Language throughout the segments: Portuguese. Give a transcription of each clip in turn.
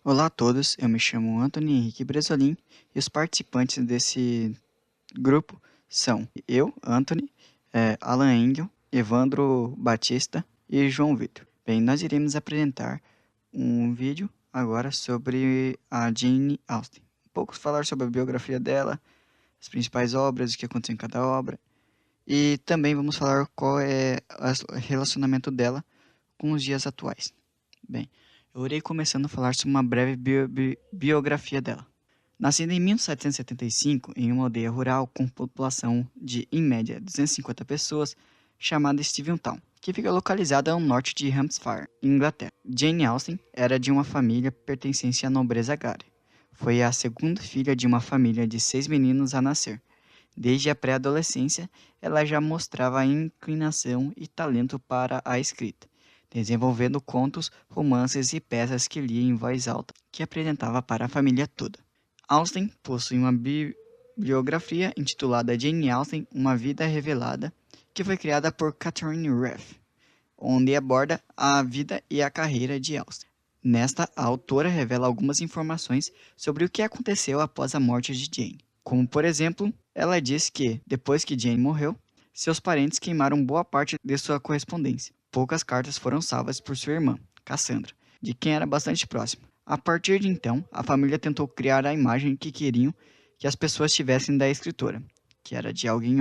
Olá a todos, eu me chamo Antônio Henrique Bresolim e os participantes desse grupo são eu, Anthony, Alan Engel, Evandro Batista e João Vitor. Bem, nós iremos apresentar um vídeo agora sobre a Jane Austen. Um pouco falar sobre a biografia dela, as principais obras, o que aconteceu em cada obra e também vamos falar qual é o relacionamento dela com os dias atuais. Bem, eu irei começando a falar sobre uma breve biografia dela. Nascida em 1775 em uma aldeia rural com população de, em média, 250 pessoas, chamada Steventown, que fica localizada ao norte de Hampshire, Inglaterra. Jane Austen era de uma família pertencente à nobreza agrária. Foi a segunda filha de uma família de 6 meninos a nascer. Desde a pré-adolescência, ela já mostrava inclinação e talento para a escrita, desenvolvendo contos, romances e peças que lia em voz alta, que apresentava para a família toda. Austen possui uma biografia intitulada Jane Austen, Uma Vida Revelada, que foi criada por Catherine Reff, onde aborda a vida e a carreira de Austen. Nesta, a autora revela algumas informações sobre o que aconteceu após a morte de Jane. Como, por exemplo, ela diz que, depois que Jane morreu, seus parentes queimaram boa parte de sua correspondência. Poucas cartas foram salvas por sua irmã, Cassandra, de quem era bastante próxima. A partir de então, a família tentou criar a imagem que queriam que as pessoas tivessem da escritora, que era de alguém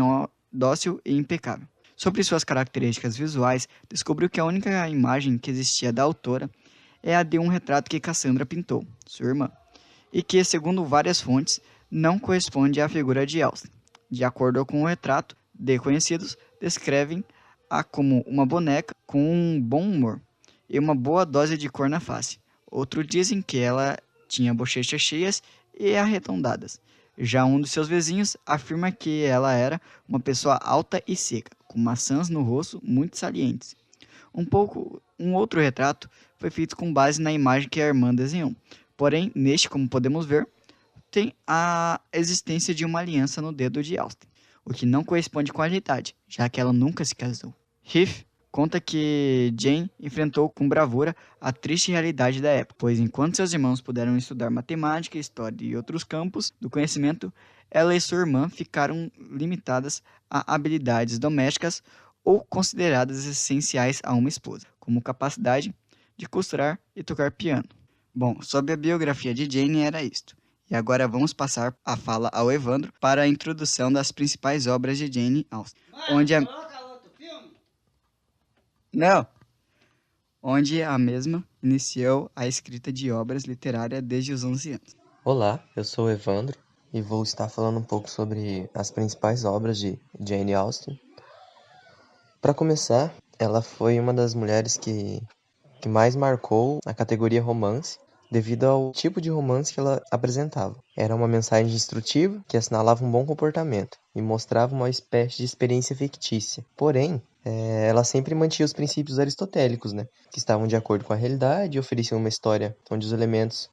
dócil e impecável. Sobre suas características visuais, descobriu que a única imagem que existia da autora é a de um retrato que Cassandra pintou, sua irmã, e que, segundo várias fontes, não corresponde à figura de Austen. De acordo com o retrato, conhecidos descrevem-a como uma boneca com um bom humor e uma boa dose de cor na face. Outros dizem que ela tinha bochechas cheias e arredondadas. Já um dos seus vizinhos afirma que ela era uma pessoa alta e seca, com maçãs no rosto muito salientes. Um outro retrato foi feito com base na imagem que a irmã desenhou. Porém, neste, como podemos ver, tem a existência de uma aliança no dedo de Austen, o que não corresponde com a idade, já que ela nunca se casou. Heath conta que Jane enfrentou com bravura a triste realidade da época, pois enquanto seus irmãos puderam estudar matemática, história e outros campos do conhecimento, ela e sua irmã ficaram limitadas a habilidades domésticas ou consideradas essenciais a uma esposa, como capacidade de costurar e tocar piano. Bom, sobre a biografia de Jane era isto. E agora vamos passar a fala ao Evandro para a introdução das principais obras de Jane Austen, onde a... Não! Onde a mesma iniciou a escrita de obras literárias desde os 11 anos. Olá, eu sou o Evandro e vou estar falando um pouco sobre as principais obras de Jane Austen. Para começar, ela foi uma das mulheres que mais marcou a categoria romance, devido ao tipo de romance que ela apresentava. Era uma mensagem instrutiva que assinalava um bom comportamento e mostrava uma espécie de experiência fictícia. Porém, ela sempre mantinha os princípios aristotélicos, né, que estavam de acordo com a realidade e ofereciam uma história onde os elementos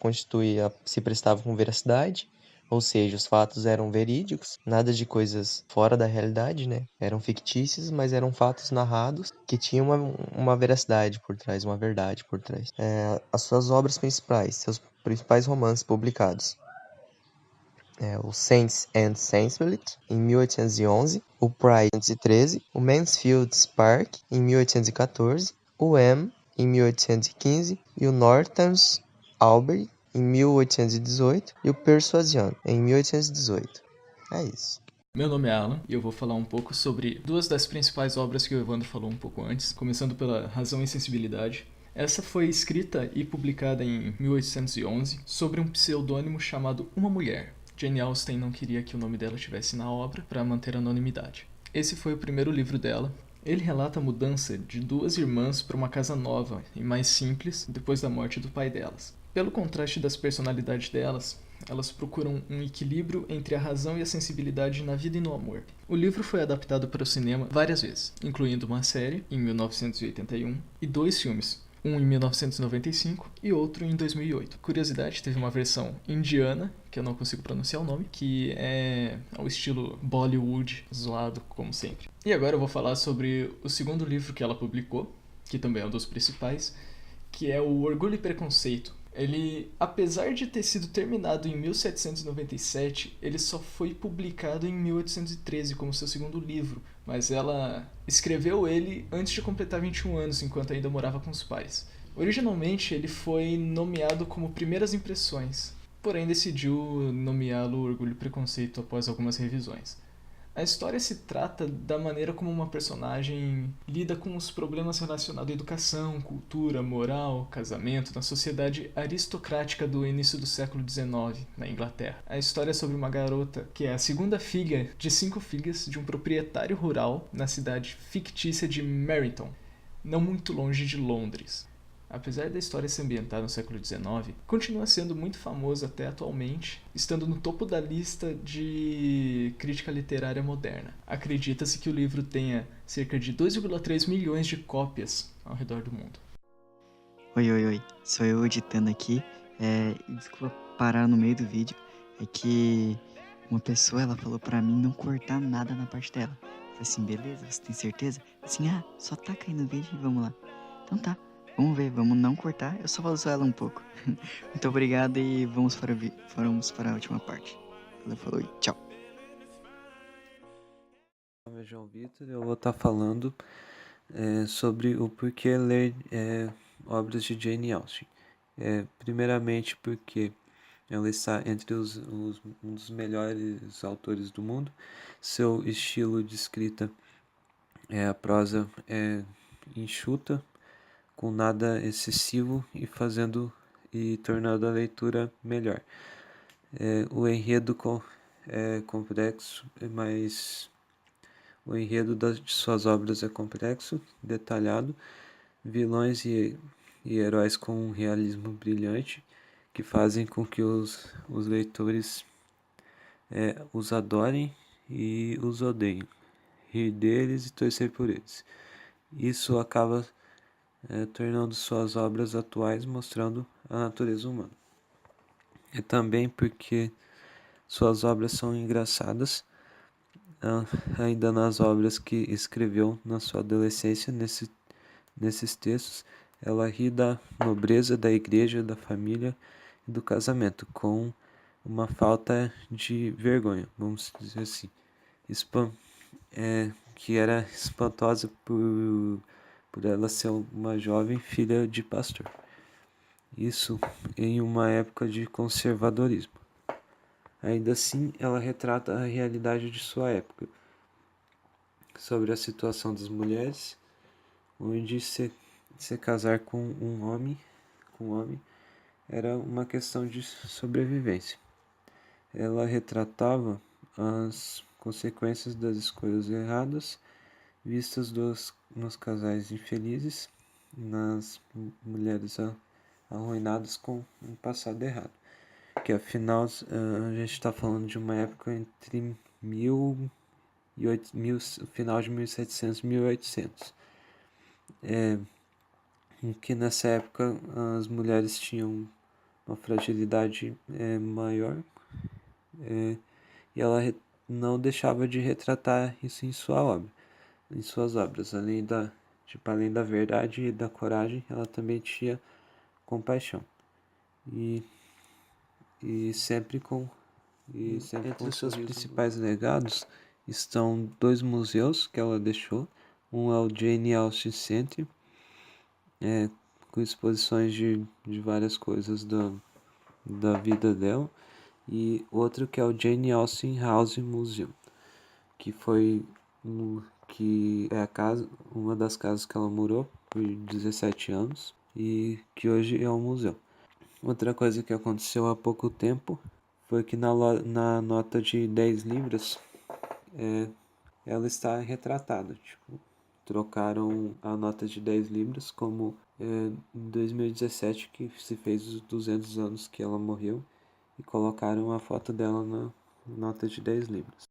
se prestavam com veracidade, ou seja, os fatos eram verídicos, nada de coisas fora da realidade, né? Eram fictícios, mas eram fatos narrados que tinham uma veracidade por trás, uma verdade por trás. As suas obras principais, seus principais romances publicados. O Sense and Sensibility, em 1811, o Pride, em 1813, o Mansfield Park, em 1814, o M, em 1815, e o Northampton Abbey, em 1818, e o Persuasion, em 1818. É isso. Meu nome é Alan e eu vou falar um pouco sobre duas das principais obras que o Evandro falou um pouco antes, começando pela Razão e Sensibilidade. Essa foi escrita e publicada em 1811 sobre um pseudônimo chamado Uma Mulher. Jane Austen não queria que o nome dela estivesse na obra para manter a anonimidade. Esse foi o primeiro livro dela. Ele relata a mudança de duas irmãs para uma casa nova e mais simples depois da morte do pai delas. Pelo contraste das personalidades delas, elas procuram um equilíbrio entre a razão e a sensibilidade na vida e no amor. O livro foi adaptado para o cinema várias vezes, incluindo uma série, em 1981, e 2 filmes, um em 1995 e outro em 2008. Curiosidade, teve uma versão indiana, que eu não consigo pronunciar o nome, que é ao estilo Bollywood, zoado como sempre. E agora eu vou falar sobre o segundo livro que ela publicou, que também é um dos principais, que é o Orgulho e Preconceito, Ele, apesar de ter sido terminado em 1797, ele só foi publicado em 1813 como seu segundo livro, mas ela escreveu ele antes de completar 21 anos, enquanto ainda morava com os pais. Originalmente, ele foi nomeado como Primeiras Impressões, porém decidiu nomeá-lo Orgulho e Preconceito após algumas revisões. A história se trata da maneira como uma personagem lida com os problemas relacionados à educação, cultura, moral, casamento na sociedade aristocrática do início do século XIX, na Inglaterra. A história é sobre uma garota que é a segunda filha de 5 filhas de um proprietário rural na cidade fictícia de Meryton, não muito longe de Londres. Apesar da história se ambientar no século XIX, continua sendo muito famoso até atualmente, estando no topo da lista de crítica literária moderna. Acredita-se que o livro tenha cerca de 2,3 milhões de cópias ao redor do mundo. Oi, sou eu editando aqui. Desculpa parar no meio do vídeo. É que uma pessoa, ela falou pra mim não cortar nada na parte dela. Eu falei assim, beleza, você tem certeza? Assim, só taca aí no vídeo e vamos lá. Então tá, vamos ver, vamos não cortar, eu só vou usar ela um pouco. Muito obrigado e vamos para a última parte. Ela falou e tchau. Meu nome é João Vitor e eu vou estar falando sobre o porquê ler obras de Jane Austen. Primeiramente porque ela está entre um dos melhores autores do mundo. Seu estilo de escrita a prosa enxuta, com nada excessivo e tornando a leitura melhor. O enredo é complexo, mas o enredo de suas obras é complexo, detalhado, vilões e heróis com um realismo brilhante que fazem com que os leitores os adorem e os odeiem, rir deles e torcer por eles. Isso acaba tornando suas obras atuais, mostrando a natureza humana. E também porque suas obras são engraçadas, ainda nas obras que escreveu na sua adolescência, nesses textos, ela ri da nobreza da igreja, da família e do casamento, com uma falta de vergonha, vamos dizer assim, que era espantosa por ela ser uma jovem filha de pastor. Isso em uma época de conservadorismo. Ainda assim, ela retrata a realidade de sua época, sobre a situação das mulheres, onde se casar com um homem era uma questão de sobrevivência. Ela retratava as consequências das escolhas erradas vistas nos casais infelizes, nas mulheres arruinadas com um passado errado. Que afinal a gente está falando de uma época entre final de 1700 e 1800. Em que nessa época as mulheres tinham uma fragilidade maior, e ela não deixava de retratar isso em suas obras. Além da verdade e da coragem, ela também tinha compaixão. Entre os seus principais legados estão 2 museus que ela deixou. Um é o Jane Austen Center, com exposições de várias coisas da vida dela, e outro que é o Jane Austen House Museum, que foi uma das casas que ela morou por 17 anos e que hoje é um museu. Outra coisa que aconteceu há pouco tempo foi que na nota de 10 libras ela está retratada. Trocaram a nota de 10 libras como em 2017, que se fez os 200 anos que ela morreu, e colocaram a foto dela na nota de 10 libras.